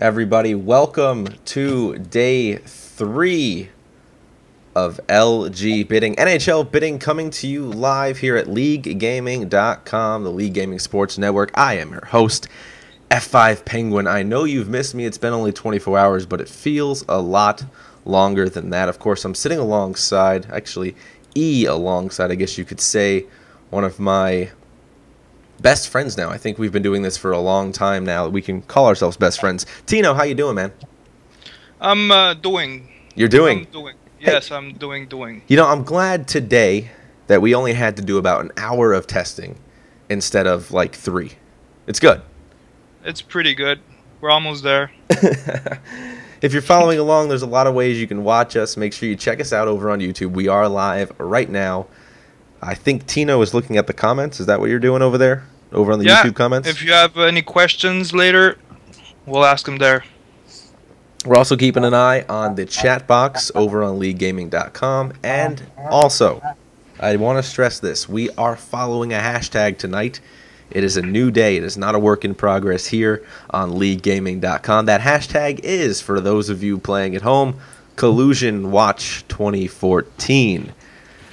Everybody, welcome to day 3 of LG Bidding. NHL Bidding coming to you live here at LeagueGaming.com, the League Gaming Sports Network. I am your host, F5Penguin. I know you've missed me. It's been only 24 hours, but it feels a lot longer than that. Of course, I'm sitting alongside, actually, alongside, I guess you could say, one of my best friends now. I think we've been doing this for a long time now. We can call ourselves best friends. Tino, how you doing, man? I'm doing. You're doing? I'm doing. Yes, hey, I'm doing. You know, I'm glad today that we only had to do about an hour of testing instead of like 3. It's good. It's pretty good. We're almost there. If you're following along, there's a lot of ways you can watch us. Make sure you check us out over on YouTube. We are live right now. I think Tino is looking at the comments. Is that what you're doing over there? Over on the YouTube comments? If you have any questions later, we'll ask them there. We're also keeping an eye on the chat box over on LeagueGaming.com. And also, I want to stress this. We are following a hashtag tonight. It is a new day. It is not a work in progress here on LeagueGaming.com. That hashtag is, for those of you playing at home, Collusion Watch 2014.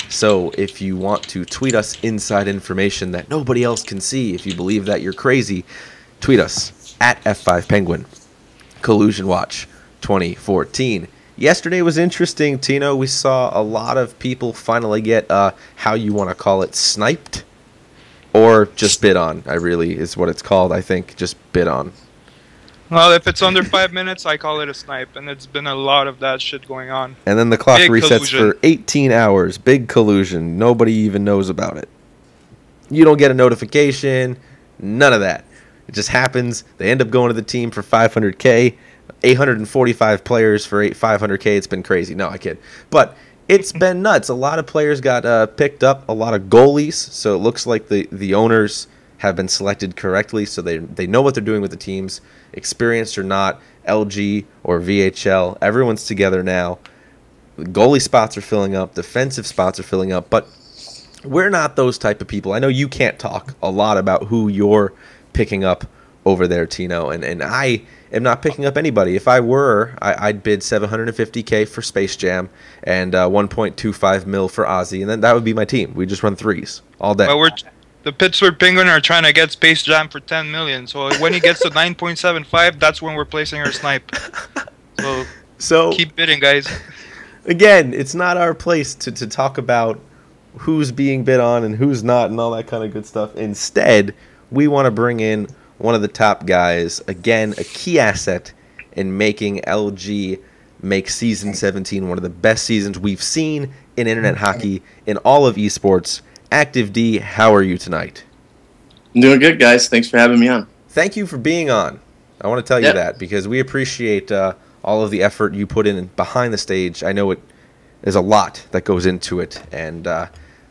So if you want to tweet us inside information that nobody else can see, if you believe that you're crazy, tweet us at F5Penguin. Collusion Watch 2014. Yesterday was interesting, Tino. We saw a lot of people finally get, how you want to call it, sniped? Or just bid on, is what it's called, I think. Just bid on. Well, if it's under 5 minutes, I call it a snipe, and it's been a lot of that shit going on. And then the clock resets collusion. for 18 hours. Big collusion. Nobody even knows about it. You don't get a notification. None of that. It just happens. They end up going to the team for $500K. 845 players for $500K. It's been crazy. No, I kid. But it's been nuts. A lot of players got picked up. A lot of goalies. So it looks like the owners have been selected correctly. So they know what they're doing with the teams. Experienced or not, LG or VHL, everyone's together now. Goalie spots are filling up, defensive spots are filling up, but we're not those type of people. I know you can't talk a lot about who you're picking up over there, Tino, and I am not picking up anybody. If I were, I'd bid $750K for Space Jam and 1.25 mil for Ozzy, and then that would be my team. We just run threes all day. Well, the Pittsburgh Penguins are trying to get Space Jam for $10 million. So when he gets to 9.75, that's when we're placing our snipe. So keep bidding, guys. Again, it's not our place to talk about who's being bid on and who's not and all that kind of good stuff. Instead, we want to bring in one of the top guys, again, a key asset in making LG make Season 17 one of the best seasons we've seen in internet hockey in all of esports. Act1veD, how are you tonight? I'm doing good, guys. Thanks for having me on. Thank you for being on. I want to tell you that because we appreciate all of the effort you put in behind the stage. I know there's a lot that goes into it, and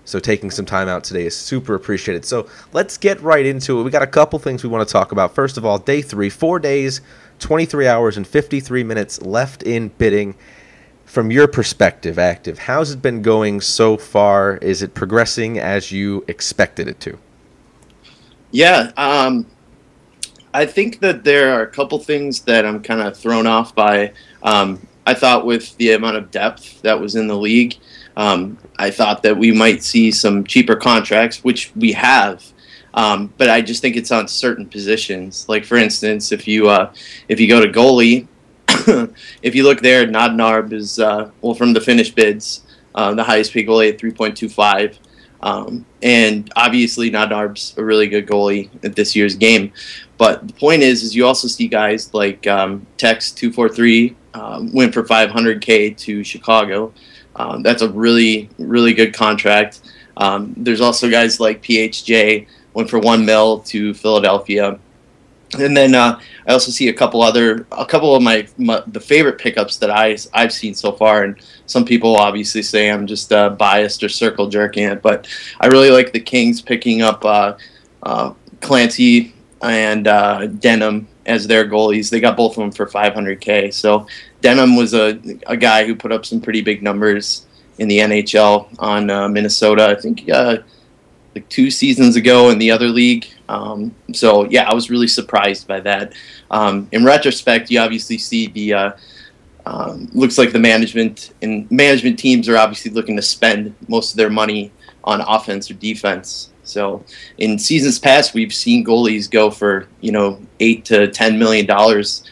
so taking some time out today is super appreciated. So let's get right into it. We got a couple things we want to talk about. First of all, day 3, 4 days, 23 hours, and 53 minutes left in bidding. From your perspective, Active, how's it been going so far? Is it progressing as you expected it to? Yeah, I think that there are a couple things that I'm kind of thrown off by. I thought with the amount of depth that was in the league, I thought that we might see some cheaper contracts, which we have. But I just think it's on certain positions. Like, for instance, if you go to goalie, if you look there, Nodnarb is, well, from the finished bids, the highest paid goalie at 3.25. And obviously Nodnarb's a really good goalie at this year's game. But the point is you also see guys like Tex243 went for $500K to Chicago. That's a really, really good contract. There's also guys like PHJ went for $1 mil to Philadelphia. And then I also see a couple of the favorite pickups that I've seen so far, and some people obviously say I'm just biased or circle jerking it, but I really like the Kings picking up Clancy and Denham as their goalies. They got both of them for $500K. So Denham was a guy who put up some pretty big numbers in the NHL on Minnesota. I think like 2 seasons ago in the other league. So yeah, I was really surprised by that. In retrospect, you obviously see the looks like the management teams are obviously looking to spend most of their money on offense or defense. So in seasons past, we've seen goalies go for $8 to $10 million.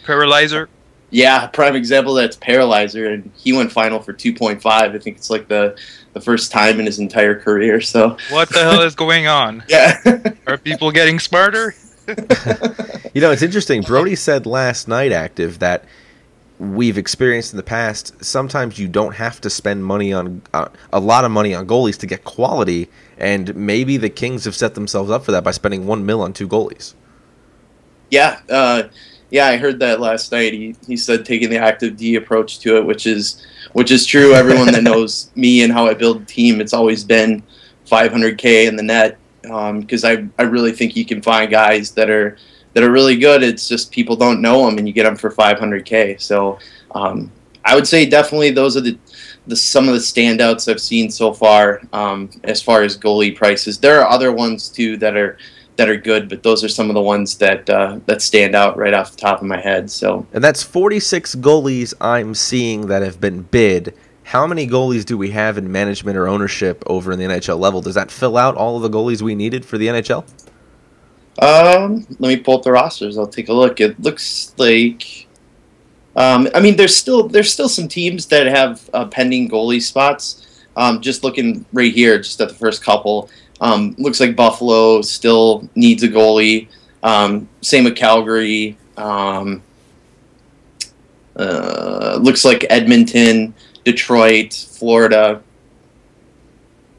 Paralyzer. Yeah, prime example that's Paralyzer, and he went final for 2.5. I think it's like the first time in his entire career. So what the hell is going on? Yeah, are people getting smarter? It's interesting. Brody said last night, Active, that we've experienced in the past, sometimes you don't have to spend money on a lot of money on goalies to get quality, and maybe the Kings have set themselves up for that by spending $1 million on 2 goalies. Yeah, I heard that last night. He said taking the Act1veD approach to it, which is true. Everyone that knows me and how I build a team, it's always been $500K in the net, because I really think you can find guys that are really good. It's just people don't know them, and you get them for $500K. So I would say definitely those are some of the standouts I've seen so far as far as goalie prices. There are other ones too that are good, but those are some of the ones that stand out right off the top of my head. So, and that's 46 goalies I'm seeing that have been bid. How many goalies do we have in management or ownership over in the NHL level? Does that fill out all of the goalies we needed for the NHL? Let me pull up the rosters. I'll take a look. It looks like, there's still some teams that have pending goalie spots. Just looking right here, just at the first couple. Looks like Buffalo still needs a goalie. Same with Calgary. Looks like Edmonton, Detroit, Florida.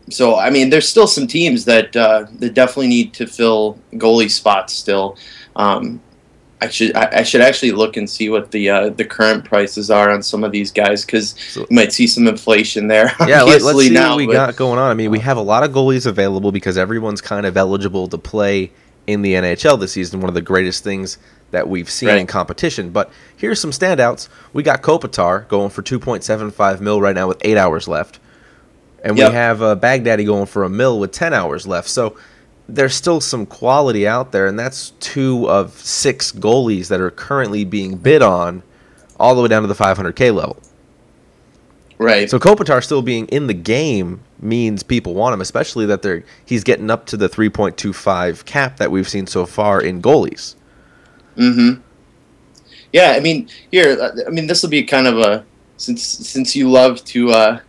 So, there's still some teams that definitely need to fill goalie spots still. I should actually look and see what the current prices are on some of these guys, because you might see some inflation there. Yeah, let's see what we got going on. We have a lot of goalies available because everyone's kind of eligible to play in the NHL this season. One of the greatest things that we've seen in competition. But here's some standouts. We got Kopitar going for $2.75 million right now with 8 hours left. And we have Baghdadi going for $1 million with 10 hours left. So there's still some quality out there, and that's 2 of 6 goalies that are currently being bid on all the way down to the $500K level. Right. So Kopitar still being in the game means people want him, especially that he's getting up to the 3.25 cap that we've seen so far in goalies. Mm-hmm. Yeah, this will be kind of a, since you love to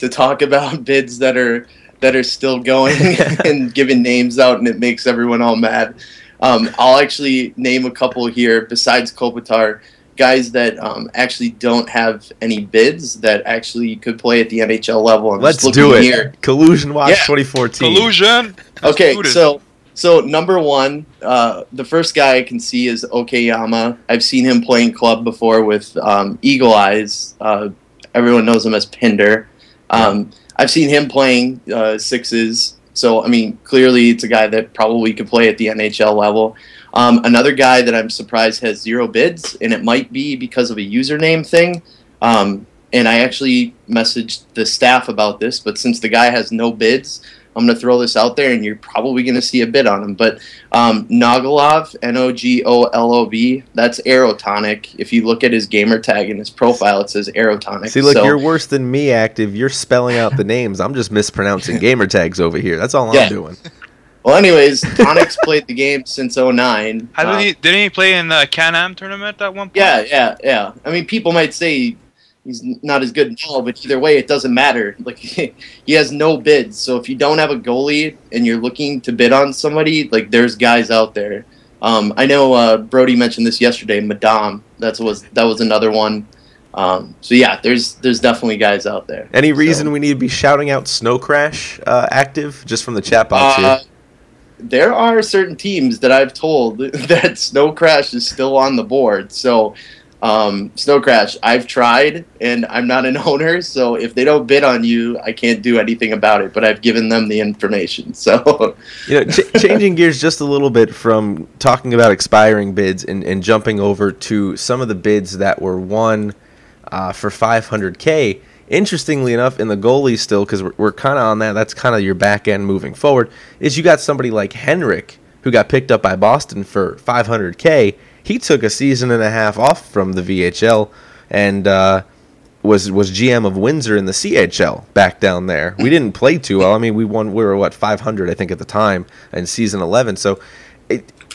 talk about bids that are still going and giving names out, and it makes everyone all mad. I'll actually name a couple here besides Kopitar, guys that actually don't have any bids that actually could play at the NHL level. Let's do it. Here. Collusion Watch 2014. Collusion. Okay, so number 1, the first guy I can see is Okayama. I've seen him playing club before with Eagle Eyes. Everyone knows him as Pinder. I've seen him playing sixes, so clearly it's a guy that probably could play at the NHL level. Another guy that I'm surprised has 0 bids, and it might be because of a username thing. And I actually messaged the staff about this, but since the guy has no bids, I'm going to throw this out there, and you're probably going to see a bid on him. But Nogolov, Nogolob, that's Aerotonic. If you look at his gamer tag in his profile, it says Aerotonic. See, look, you're worse than me, Active. You're spelling out the names. I'm just mispronouncing gamer tags over here. That's all I'm doing. Well, anyways, Tonic's played the game since 2009. Didn't he play in the Can-Am tournament at one point? Yeah. People might say he's not as good now, but either way, it doesn't matter. Like, he has no bids. So if you don't have a goalie and you're looking to bid on somebody, like, there's guys out there. I know Brody mentioned this yesterday. Madame, that was another one. So yeah, there's definitely guys out there. Any reason we need to be shouting out Snow Crash Active just from the chat box here? There are certain teams that I've told that Snow Crash is still on the board. So. Snow Crash, I've tried, and I'm not an owner, so if they don't bid on you, I can't do anything about it, but I've given them the information. So, changing gears just a little bit from talking about expiring bids and jumping over to some of the bids that were won for $500K, interestingly enough, in the goalies still, because we're kind of on that, that's kind of your back end moving forward, is you got somebody like Henrik, who got picked up by Boston for $500K. He took a season and a half off from the VHL and was GM of Windsor in the CHL back down there. We didn't play too well. I mean, we were what, 500, I think, at the time in season 11. So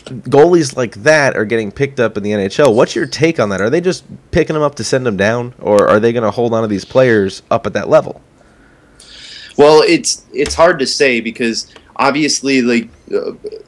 goalies like that are getting picked up in the NHL. What's your take on that? Are they just picking them up to send them down, or are they going to hold on to these players up at that level? Well, it's hard to say because obviously, like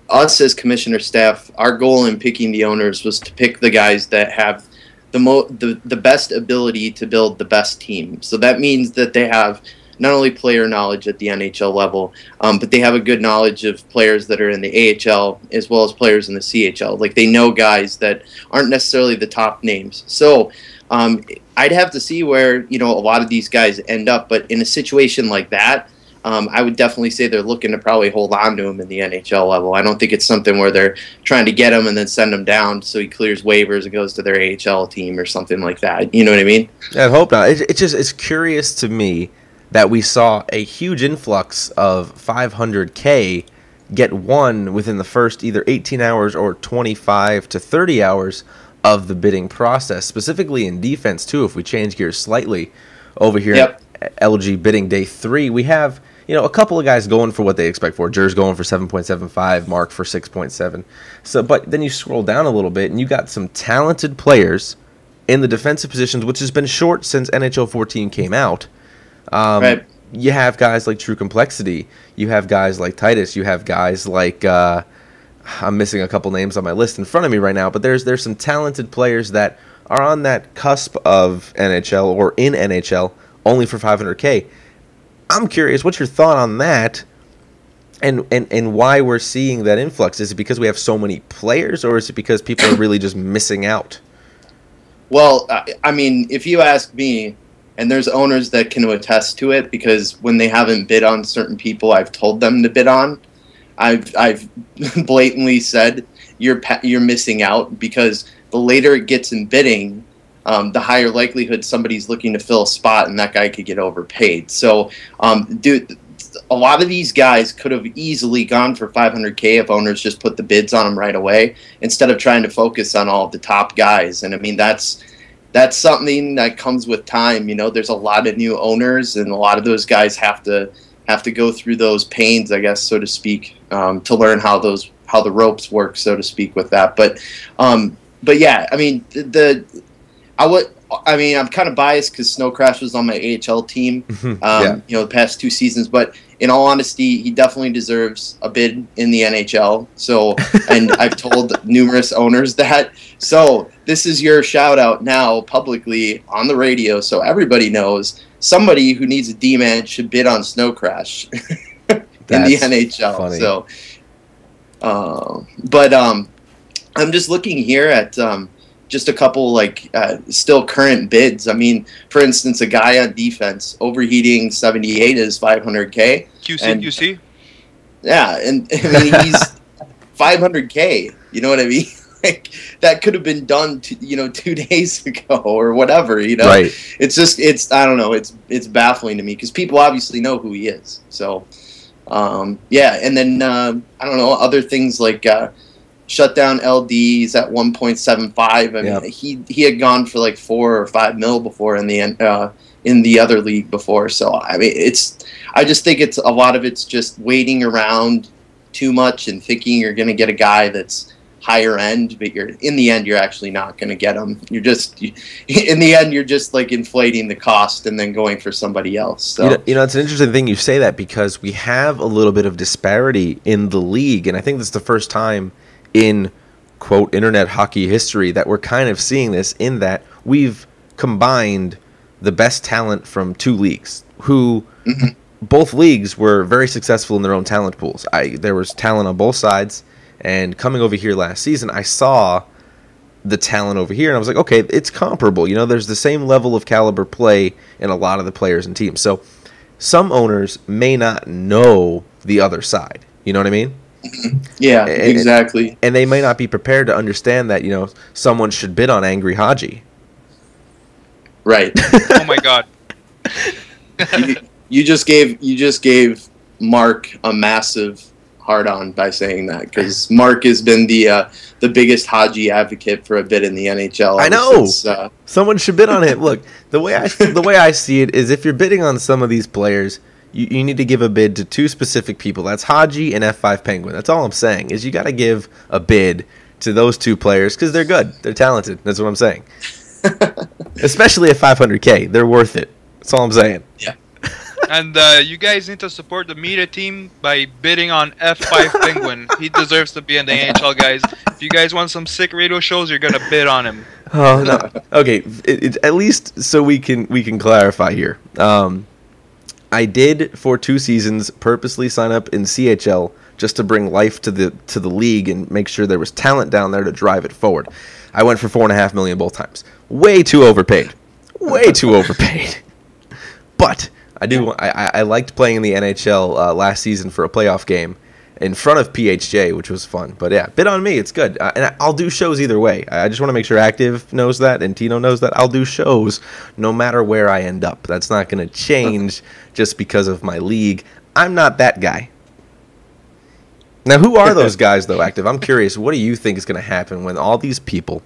us as commissioner staff, our goal in picking the owners was to pick the guys that have the best ability to build the best team. So that means that they have not only player knowledge at the NHL level, but they have a good knowledge of players that are in the AHL as well as players in the CHL. Like, they know guys that aren't necessarily the top names. So I'd have to see where, a lot of these guys end up. But in a situation like that, I would definitely say they're looking to probably hold on to him in the NHL level. I don't think it's something where they're trying to get him and then send him down so he clears waivers and goes to their AHL team or something like that. You know what I mean? I hope not. It's curious to me that we saw a huge influx of $500K get won within the first either 18 hours or 25 to 30 hours of the bidding process, specifically in defense too. If we change gears slightly over here at LG Bidding Day 3, we have a couple of guys going for what they expect for. Jer's going for 7.75, Mark for 6.7. So, but then you scroll down a little bit and you got some talented players in the defensive positions, which has been short since NHL 14 came out. Right. You have guys like True Complexity. You have guys like Titus. You have guys like I'm missing a couple names on my list in front of me right now, but there's some talented players that are on that cusp of NHL or in NHL only for $500K. I'm curious, what's your thought on that, and why we're seeing that influx? Is it because we have so many players, or is it because people are really just missing out? Well, I mean, if you ask me, and there's owners that can attest to it, because when they haven't bid on certain people I've told them to bid on, I've blatantly said you're missing out, because the later it gets in bidding, the higher likelihood somebody's looking to fill a spot and that guy could get overpaid. So, dude, a lot of these guys could have easily gone for $500K if owners just put the bids on them right away instead of trying to focus on all of the top guys. And I mean, that's something that comes with time. There's a lot of new owners, and a lot of those guys have to go through those pains, I guess, so to speak, to learn how the ropes work, so to speak, with that. But yeah, I mean, I'm kind of biased because Snow Crash was on my AHL team, the past 2 seasons. But in all honesty, he definitely deserves a bid in the NHL. So, and I've told numerous owners that. So this is your shout out now publicly on the radio, so everybody knows somebody who needs a D-man should bid on Snow Crash in the NHL. Funny. So, I'm just looking here at just a couple still current bids. I mean, for instance, a guy on defense, Overheating 78 is $500K. QC? Yeah, and I mean, he's $500K. You know what I mean? Like, that could have been done 2 days ago or whatever. Right. It's I don't know. It's baffling to me because people obviously know who he is. So, yeah, and then I don't know, other things like. Shutdown LDs at 1.75. I mean, he had gone for like 4 or 5 mil before in the other league before. So I mean, I just think it's a lot of it's just waiting around too much and thinking you're going to get a guy that's higher end, but in the end you're actually not going to get him. In the end you're just like inflating the cost and then going for somebody else. So it's an interesting thing you say that, because we have a little bit of disparity in the league, and I think this is the first time in quote internet hockey history that we're kind of seeing this, in that we've combined the best talent from 2 leagues who both leagues were very successful in their own talent pools. There was talent on both sides, and coming over here last season I saw the talent over here and I was like, okay, it's comparable. There's the same level of caliber play in a lot of the players and teams. So some owners may not know the other side. You know what I mean? Yeah, exactly. And they may not be prepared to understand that, someone should bid on Angry Haji. Right. Oh my God. You just gave Mark a massive hard-on by saying that, because Mark has been the biggest Haji advocate for a bid in the NHL. I know. Someone should bid on him. Look, the way I see it is, if you're bidding on some of these players, you need to give a bid to two specific people. That's Haji and F5 Penguin. That's all I'm saying, is you got to give a bid to those two players because they're good. They're talented. That's what I'm saying. Especially at $500K. They're worth it. That's all I'm saying. Yeah. And you guys need to support the media team by bidding on F5 Penguin. He deserves to be in the NHL, guys. If you guys want some sick radio shows, you're going to bid on him. Oh, no. Okay, at least so we can clarify here. I did, for 2 seasons, purposely sign up in CHL just to bring life to the league and make sure there was talent down there to drive it forward. I went for $4.5 million both times. Way too overpaid. Way too overpaid. But I liked playing in the NHL last season for a playoff game in front of PHJ, which was fun. But yeah, bid on me. It's good. And I'll do shows either way. I just want to make sure Active knows that and Tino knows that. I'll do shows no matter where I end up. That's not going to change just because of my league. I'm not that guy. Now, who are those guys, though, Active? I'm curious. What do you think is going to happen when all these people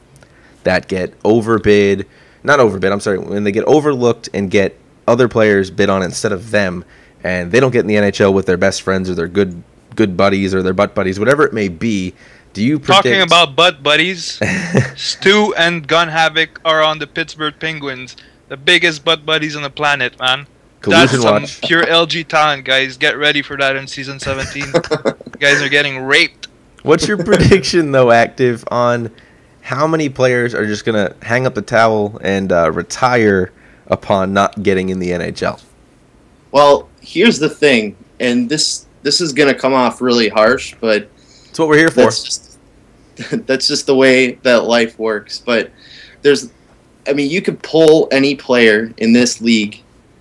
that get overbid, not overbid, I'm sorry, when they get overlooked and get other players bid on instead of them, and they don't get in the NHL with their best friends or their good buddies or their butt buddies, whatever it may be? Do you predict... Talking about butt buddies, Stu and Gun Havoc are on the Pittsburgh Penguins, the biggest butt buddies on the planet, man. Collusion That's some pure LG talent, guys. Get ready for that in season 17. You guys are getting raped. What's your prediction, though, Active, on how many players are just going to hang up the towel and retire upon not getting in the NHL? Well, here's the thing, and this is going to come off really harsh, but that's what we're here for. That's just the way that life works. But you could pull any player in this league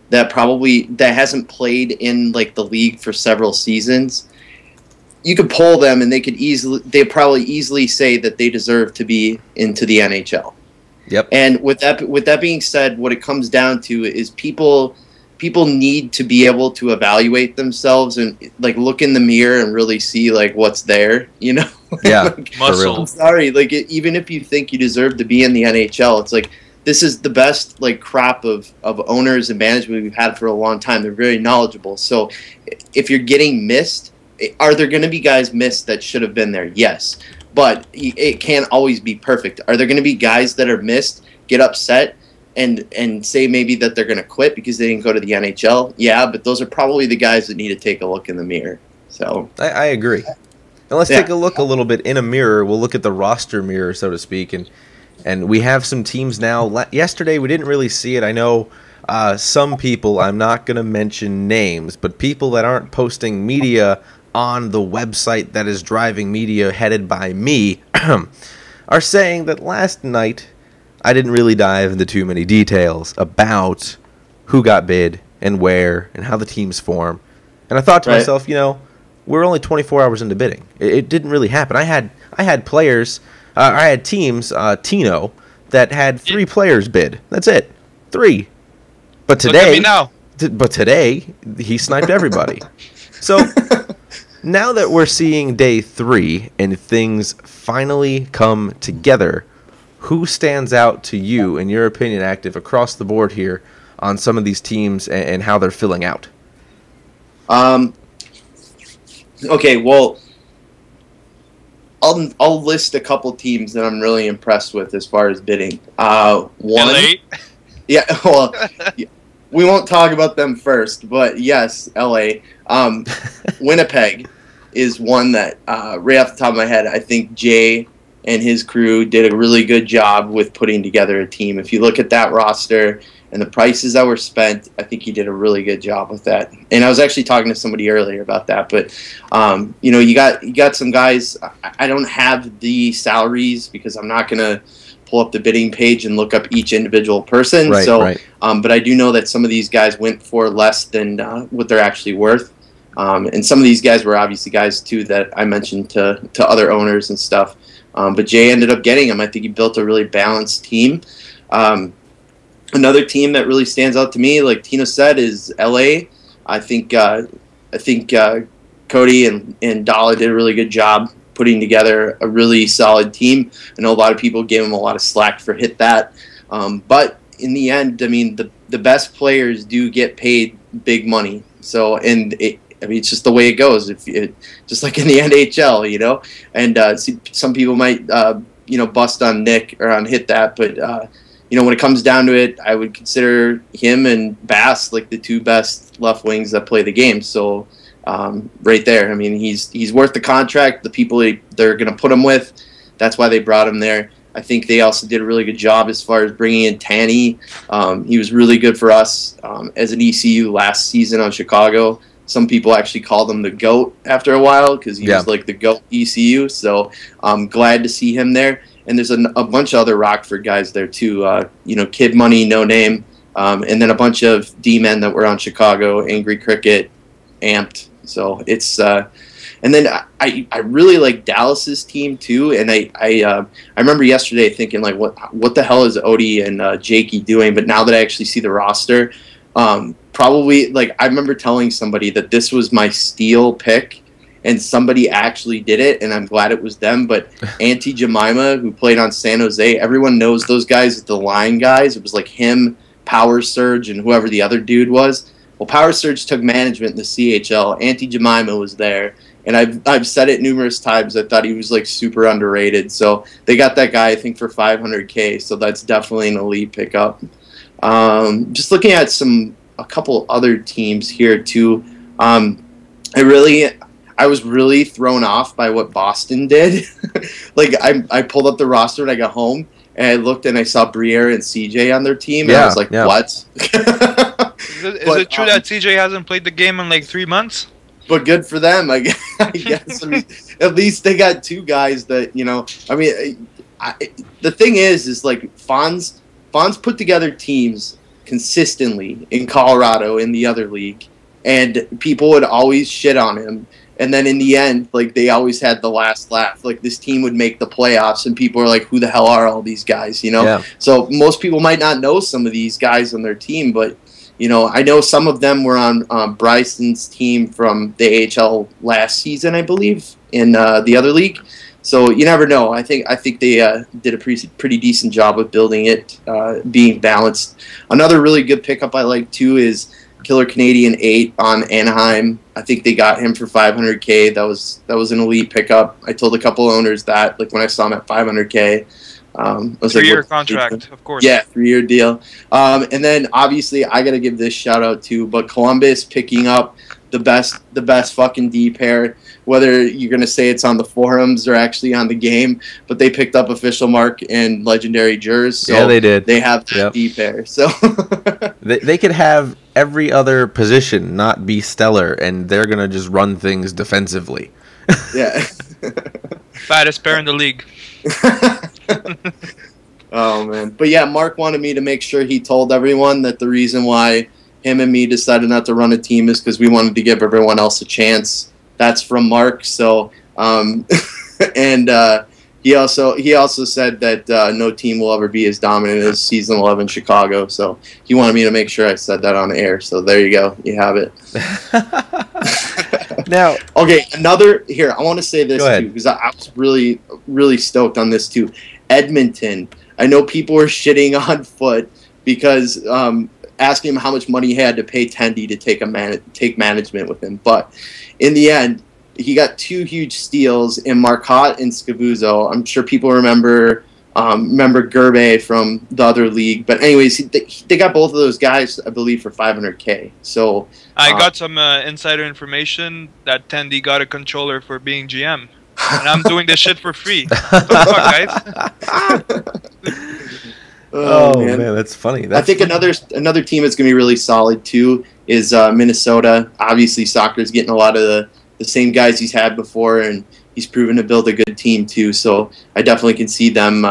that hasn't played in like the league for several seasons. You could poll them, and they'd probably easily say that they deserve to be into the NHL. Yep. And with that being said, what it comes down to is people need to be able to evaluate themselves and like look in the mirror and really see like what's there, you know? Yeah. Like, muscle. I'm sorry, like even if you think you deserve to be in the NHL, it's like this is the best like crop of owners and management we've had for a long time. They're very knowledgeable. So if you're getting missed, are there going to be guys missed that should have been there? Yes. But it can't always be perfect. Are there going to be guys that are missed, get upset, and say maybe that they're going to quit because they didn't go to the NHL? Yeah, but those are probably the guys that need to take a look in the mirror. So I agree. And let's take a look a little bit in a mirror. We'll look at the roster mirror, so to speak, and we have some teams now. Yesterday we didn't really see it. I know some people, I'm not going to mention names, but people that aren't posting media on the website that is driving media headed by me are saying that last night I didn't really dive into too many details about who got bid and where and how the teams form. And I thought to myself, we're only 24 hours into bidding. It didn't really happen. I had players, I had teams, Tino, that had 3 players bid. That's it. 3. But today, look at me now. But today he sniped everybody. So now that we're seeing day 3 and things finally come together, who stands out to you, in your opinion, Active, across the board here on some of these teams and how they're filling out? Okay, well, I'll list a couple teams that I'm really impressed with as far as bidding. One, LA? Yeah, well, we won't talk about them first, but yes, LA. Winnipeg is one that, right off the top of my head, I think Jay and his crew did a really good job with putting together a team. If you look at that roster and the prices that were spent, I think he did a really good job with that. And I was actually talking to somebody earlier about that. But you got some guys. I don't have the salaries because I'm not gonna pull up the bidding page and look up each individual person. But I do know that some of these guys went for less than what they're actually worth. And some of these guys were obviously guys too that I mentioned to other owners and stuff. But Jay ended up getting him. I think he built a really balanced team. Another team that really stands out to me, like Tina said, is LA. I think Cody and Dalla did a really good job putting together a really solid team. I know a lot of people gave them a lot of slack for Hit That, but in the end, I mean, the best players do get paid big money. So, it's just the way it goes. Just like in the NHL, you know. And some people might bust on Nick or on Hit That, but when it comes down to it, I would consider him and Bass like the two best left wings that play the game. So right there, I mean, he's worth the contract. The people they're going to put him with, that's why they brought him there. I think they also did a really good job as far as bringing in Tanny. He was really good for us as an ECU last season on Chicago. Some people actually called him the GOAT after a while because he was like the GOAT ECU. So I'm glad to see him there. And there's a bunch of other Rockford guys there too. Kid Money, No Name, and then a bunch of D-men that were on Chicago, Angry Cricket, Amped. So it's and then I really like Dallas's team too. And I remember yesterday thinking like what the hell is Odie and Jakey doing? But now that I actually see the roster, probably like I remember telling somebody that this was my steal pick, and somebody actually did it, and I'm glad it was them. But Auntie Jemima, who played on San Jose, everyone knows those guys, the line guys. It was like him, Power Surge, and whoever the other dude was. Well, Power Surge took management in the CHL. Auntie Jemima was there, and I've said it numerous times. I thought he was like super underrated. So they got that guy, I think, for $500K. So that's definitely an elite pickup. Just looking at a couple other teams here too. I was really thrown off by what Boston did. Like I pulled up the roster and I got home and I looked and I saw Briere and CJ on their team and I was like, what? Is it true that CJ hasn't played the game in like 3 months? But good for them, I guess. I mean, at least they got two guys that, I mean, the thing is like Fonz put together teams consistently in Colorado in the other league, and people would always shit on him. And then in the end, like, they always had the last laugh. Like, this team would make the playoffs, and people are like, who the hell are all these guys, Yeah. So most people might not know some of these guys on their team, but, I know some of them were on Bryson's team from the AHL last season, I believe, in the other league. So you never know. I think they did a pretty decent job of building it, being balanced. Another really good pickup I like, too, is Killer Canadian 8 on Anaheim. I think they got him for $500K. That was an elite pickup. I told a couple owners that, like, when I saw him at $500K. 3-year contract, of course. Yeah, 3-year deal. And then obviously I got to give this shout out too. But Columbus picking up the best fucking D pair. Whether you're gonna say it's on the forums or actually on the game, but they picked up Official Mark and Legendary Jers. So yeah, they did. They have that D pair. So they could have every other position not be stellar, and they're gonna just run things defensively. Yeah. Fattest pair in the league. Oh man, but yeah, Mark wanted me to make sure he told everyone that the reason why him and me decided not to run a team is because we wanted to give everyone else a chance. That's from Mark. So, and he also said that no team will ever be as dominant as Season 11 Chicago. So he wanted me to make sure I said that on air. So there you go, you have it. Now, okay, here. I want to say this too because I was really, really stoked on this too. Edmonton. I know people were shitting on Foot because asking him how much money he had to pay Tendy to take management with him, but in the end, he got two huge steals in Marcotte and Scavuzzo. I'm sure people remember Gerbe from the other league. But anyways, they got both of those guys, I believe, for $500K. So I got some insider information that Tendy got a controller for being GM. And I'm doing this shit for free. What the fuck, guys? Oh man, that's funny. I think another team that's going to be really solid too is Minnesota. Obviously, Soccer's getting a lot of the same guys he's had before, and he's proven to build a good team too. So I definitely can see them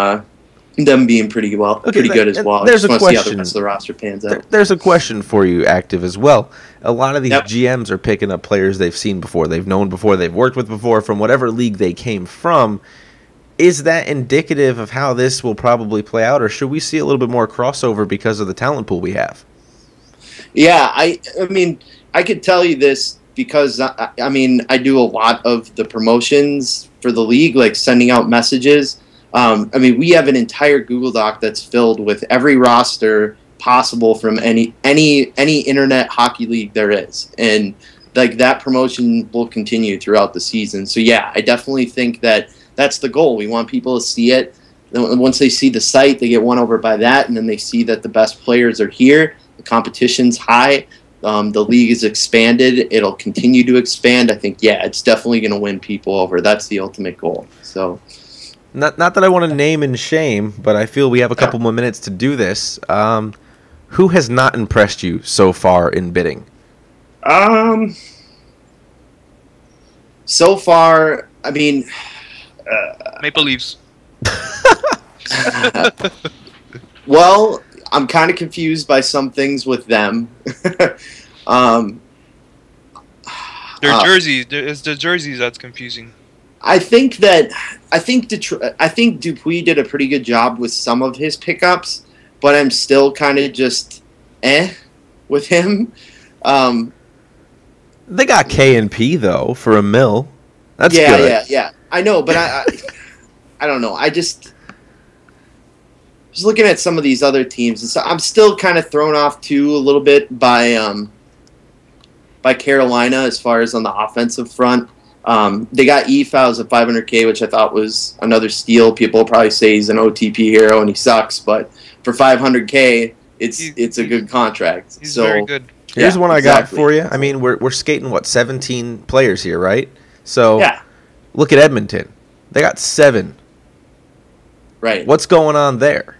being pretty good as well. There's a question. See how the rest of the roster pans out. There's a question for you, Active, as well. A lot of these GMs are picking up players they've seen before, they've known before, they've worked with before, from whatever league they came from. is that indicative of how this will probably play out, or should we see a little bit more crossover because of the talent pool we have? Yeah, I mean, I could tell you this because, I mean, I do a lot of the promotions for the league, like sending out messages. I mean, we have an entire Google Doc that's filled with every roster possible from any internet hockey league there is. And, like, that promotion will continue throughout the season. So, yeah, I definitely think that that's the goal. We want people to see it. Then once they see the site, they get won over by that, and then they see that the best players are here. The competition's high. The league is expanded. It'll continue to expand. I think, yeah, it's definitely going to win people over. That's the ultimate goal. So, not that I want to name and shame, but I feel we have a couple more minutes to do this. Who has not impressed you so far in bidding? So far, I mean, Maple Leafs. Well, I'm kind of confused by some things with them. Their jerseys. It's the jerseys that's confusing. I think Dupuis did a pretty good job with some of his pickups, but I'm still kind of just with him. They got K&P though for $1 million. That's good. Yeah. I know, but I don't know. I just was looking at some of these other teams, and so I'm still kind of thrown off too a little bit by Carolina as far as on the offensive front. They got E-Fouls at $500K, which I thought was another steal. People will probably say he's an OTP hero and he sucks, but for $500K, it's a good contract. He's very good. Here's one I got for you. I mean, we're skating, 17 players here, right? So look at Edmonton. They got 7. Right. What's going on there?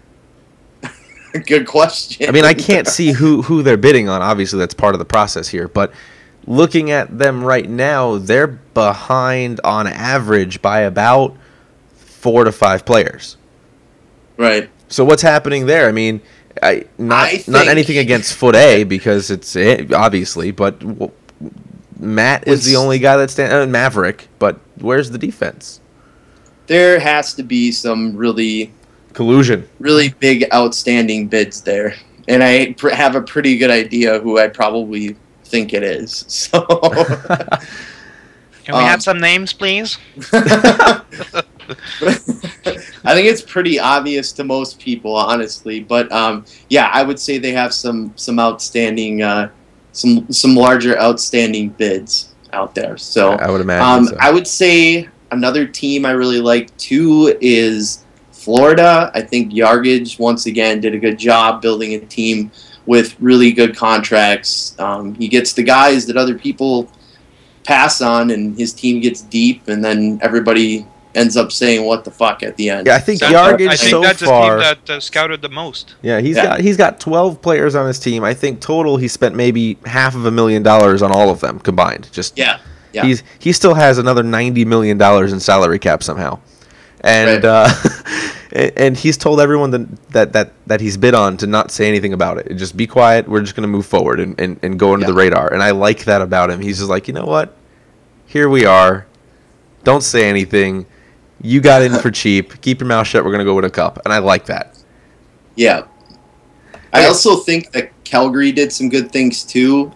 Good question. I mean, I can't see who they're bidding on. Obviously, that's part of the process here. But looking at them right now, they're behind on average by about 4 to 5 players. Right. So what's happening there? I mean, not anything against Foot A because it's obviously, but Matt is the only guy that's Maverick. But where's the defense? There has to be some collusion, really big, outstanding bids there, and I have a pretty good idea who I probably think it is. So, can we have some names, please? I think it's pretty obvious to most people, honestly. But yeah, I would say they have some outstanding, some larger outstanding bids out there. So I would imagine. So. I would say another team I really like too is Florida. I think Yargage once again did a good job building a team with really good contracts. He gets the guys that other people pass on, and his team gets deep, and then everybody ends up saying what the fuck at the end. Yeah, I think Yargage so far. That's the team that scouted the most. Yeah, he's got 12 players on his team. I think total he spent maybe $500,000 on all of them combined. Just yeah. He still has another $90 million in salary cap somehow, and and he's told everyone that he's bid on to not say anything about it. Just be quiet. We're just going to move forward and go under the radar. And I like that about him. He's just like, you know what? Here we are. Don't say anything. You got in for cheap. Keep your mouth shut. We're going to go win a cup. And I like that. Yeah. I also think that Calgary did some good things too.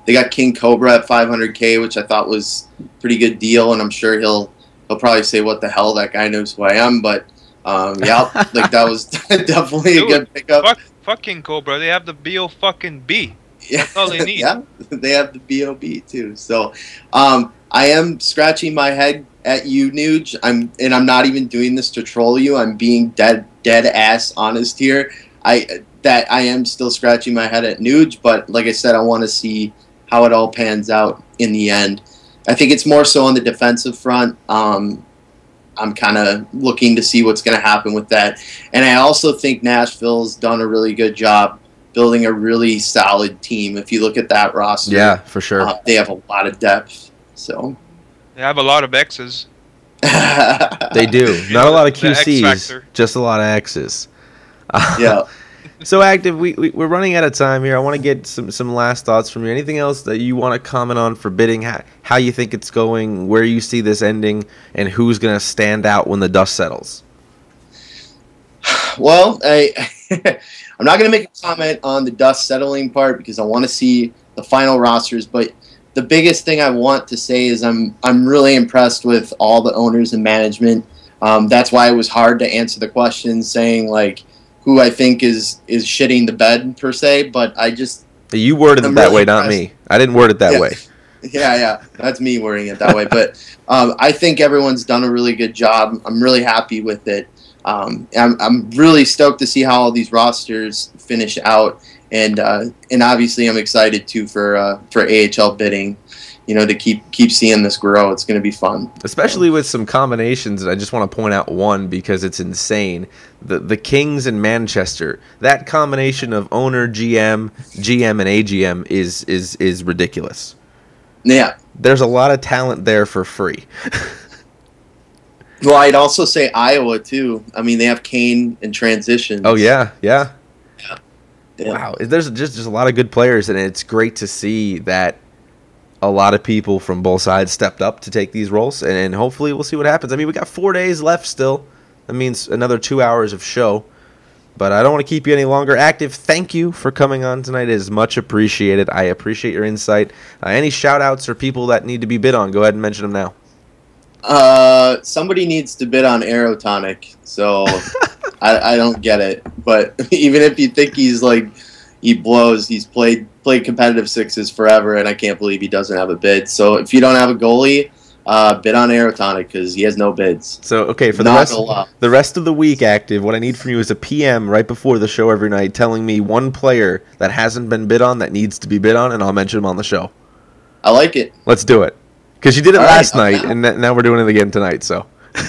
They got King Cobra at $500K, which I thought was a pretty good deal, and I'm sure he'll probably say, "What the hell? That guy knows who I am." But yeah, like that was definitely a good pickup. Fuck King Cobra. They have the B.O.B. That's all they need. Yeah, they have the B.O.B. too. So I am scratching my head at you, Nuge. I'm not even doing this to troll you. I'm being dead ass honest here. I am still scratching my head at Nuge, but like I said, I want to see how it all pans out in the end. I think it's more so on the defensive front. I'm kind of looking to see what's going to happen with that. And I also think Nashville's done a really good job building a really solid team. If you look at that roster, yeah, for sure, they have a lot of depth. So they have a lot of X's. They do. Not a lot of QCs, just a lot of X's. Yeah. So, Active, we're running out of time here. I want to get some last thoughts from you. Anything else that you want to comment on for bidding, how you think it's going, where you see this ending, and who's going to stand out when the dust settles? Well, I'm not going to make a comment on the dust settling part because I want to see the final rosters, but the biggest thing I want to say is I'm really impressed with all the owners and management. That's why it was hard to answer the question saying, like, who I think is shitting the bed per se, but I just... You worded it that way, not me. I didn't word it that way. Yeah, that's me wording it that way. But I think everyone's done a really good job. I'm really happy with it. I'm really stoked to see how all these rosters finish out, and obviously I'm excited too for AHL bidding. You know, to keep seeing this grow. It's going to be fun. Especially with some combinations, and I just want to point out one because it's insane. The Kings and Manchester, that combination of owner, GM, and AGM is ridiculous. Yeah. There's a lot of talent there for free. Well, I'd also say Iowa, too. I mean, they have Kane and transitions. Oh, yeah. Wow. There's just a lot of good players, and it's great to see that a lot of people from both sides stepped up to take these roles, and hopefully we'll see what happens. I mean, we got 4 days left still. That means another 2 hours of show, but I don't want to keep you any longer. Active, thank you for coming on tonight. It is much appreciated. I appreciate your insight. Any shout-outs or people that need to be bid on, go ahead and mention them now. Somebody needs to bid on Aerotonic, so I don't get it. But even if you think he blows, he's played competitive sixes forever, and I can't believe he doesn't have a bid. So if you don't have a goalie, bid on Aerotonic because he has no bids. So okay, for the rest of the week, Active, what I need from you is a PM right before the show every night telling me one player that hasn't been bid on that needs to be bid on, and I'll mention him on the show. I like it. Let's do it. Because you did it last night, and now we're doing it again tonight. So, all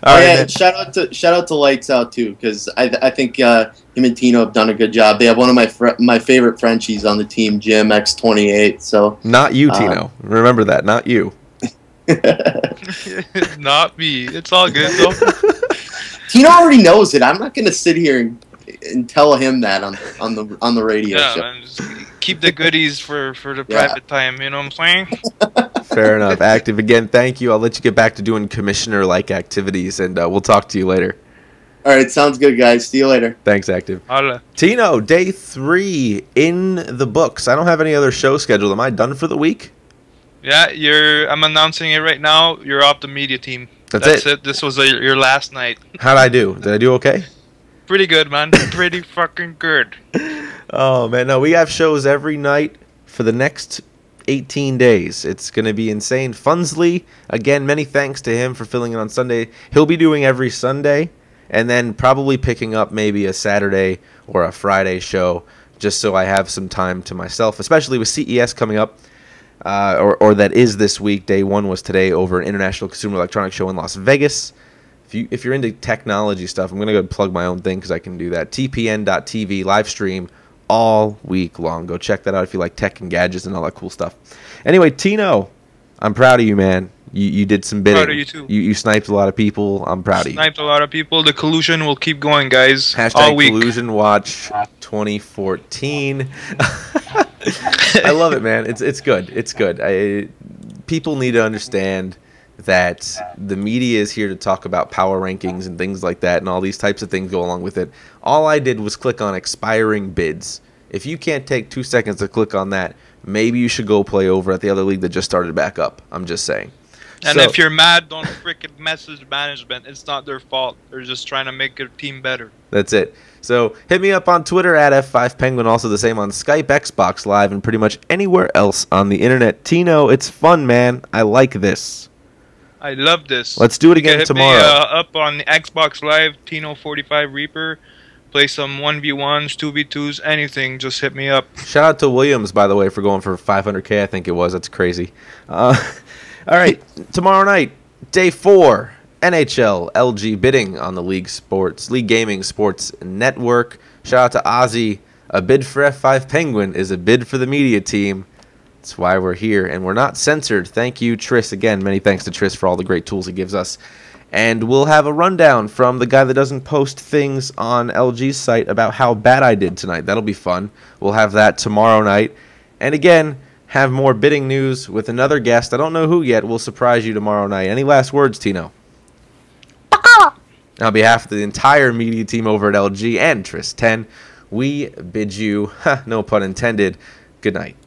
right. Yeah, shout out to Lights Out too, because I think him and Tino have done a good job. They have one of my favorite Frenchies on the team, Jim X28. So not you, Tino. Remember that, not you. Not me. It's all good though. Tino already knows it. I'm not going to sit here and tell him that on the radio show. Man, just keep the goodies for the private time. You know what I'm saying? Fair enough. Active, again, thank you. I'll let you get back to doing commissioner-like activities, and we'll talk to you later. All right, sounds good, guys. See you later. Thanks, Active. Holla. Tino, day 3 in the books. I don't have any other show scheduled. Am I done for the week? Yeah, I'm announcing it right now. You're off the media team. That's it. This was your last night. How'd I do? Did I do okay? Pretty good, man. Pretty fucking good. Oh, man. No, we have shows every night for the next 18 days. It's going to be insane. Funsley, again, many thanks to him for filling in on Sunday. He'll be doing every Sunday and then probably picking up maybe a Saturday or a Friday show just so I have some time to myself, especially with CES coming up. Or that is this week. Day 1 was today over an International Consumer Electronics Show in Las Vegas. If you're into technology stuff, I'm going to go plug my own thing because I can do that. TPN.TV live stream all week long. Go check that out if you like tech and gadgets and all that cool stuff. Anyway, Tino, I'm proud of you, man. You did some bidding. Proud of you, too. You sniped a lot of people. I'm proud of you. Sniped a lot of people. The collusion will keep going, guys. Hashtag all week. Collusion Watch 2014. I love it, man. It's good. It's good. People need to understand that the media is here to talk about power rankings and things like that, and all these types of things go along with it. All I did was click on expiring bids. If you can't take 2 seconds to click on that, maybe you should go play over at the other league that just started back up. I'm just saying. And if you're mad, don't frickin' message management. It's not their fault. They're just trying to make their team better. That's it. So hit me up on Twitter at F5Penguin. Also the same on Skype, Xbox Live, and pretty much anywhere else on the internet. Tino, it's fun, man. I like this. I love this. Let's do it again tomorrow. Hit me up on Xbox Live, Tino45 Reaper. Play some 1v1s, 2v2s, anything. Just hit me up. Shout out to Williams, by the way, for going for 500K, I think it was. That's crazy. All right, tomorrow night, day 4, NHL LG bidding on the League Gaming Sports Network. Shout out to Ozzy. A bid for F5 Penguin is a bid for the media team. That's why we're here, and we're not censored. Thank you, Tris. Again, many thanks to Tris for all the great tools he gives us. And we'll have a rundown from the guy that doesn't post things on LG's site about how bad I did tonight. That'll be fun. We'll have that tomorrow night. And again, have more bidding news with another guest. I don't know who yet. We'll surprise you tomorrow night. Any last words, Tino? On behalf of the entire media team over at LG and Tris 10, we bid you, no pun intended, good night.